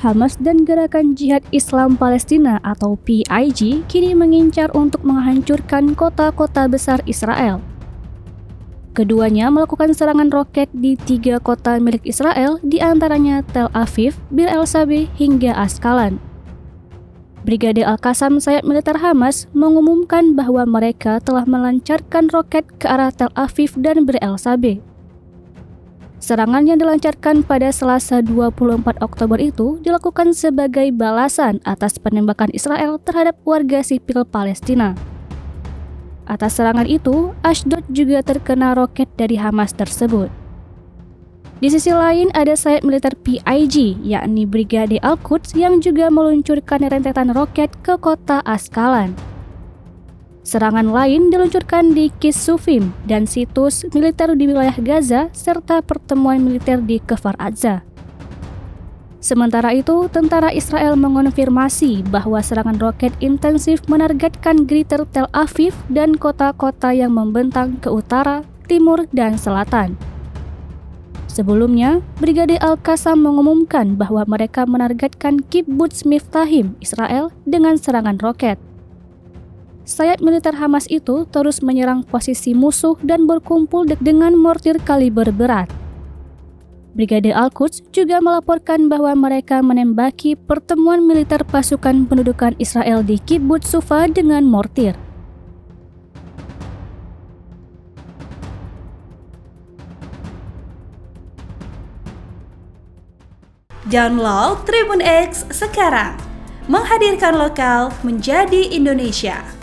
Hamas dan Gerakan Jihad Islam Palestina atau PIJ kini mengincar untuk menghancurkan kota-kota besar Israel. Keduanya melakukan serangan roket di 3 kota milik Israel, di antaranya Tel Aviv, Bir El-Sabeh, hingga Askalan. Brigade Al-Qassam sayap militer Hamas mengumumkan bahwa mereka telah melancarkan roket ke arah Tel Aviv dan Bir El-Sabeh. Serangan yang dilancarkan pada Selasa 24 Oktober itu dilakukan sebagai balasan atas penembakan Israel terhadap warga sipil Palestina. Atas serangan itu, Ashdod juga terkena roket dari Hamas tersebut. Di sisi lain, ada sayap militer PIJ, yakni Brigade Al-Quds yang juga meluncurkan rentetan roket ke kota Askalan. Serangan lain diluncurkan di Kisufim dan situs militer di wilayah Gaza serta pertemuan militer di Kfar Aza. Sementara itu, tentara Israel mengonfirmasi bahwa serangan roket intensif menargetkan Greater Tel Aviv dan kota-kota yang membentang ke utara, timur, dan selatan. Sebelumnya, Brigade Al-Qassam mengumumkan bahwa mereka menargetkan Kibbutz Miftahim, Israel, dengan serangan roket. Sayap militer Hamas itu terus menyerang posisi musuh dan berkumpul dengan mortir kaliber berat. Brigade Al-Quds juga melaporkan bahwa mereka menembaki pertemuan militer pasukan pendudukan Israel di Kibbutz Sufa dengan mortir. Download Tribun X sekarang, menghadirkan lokal menjadi Indonesia.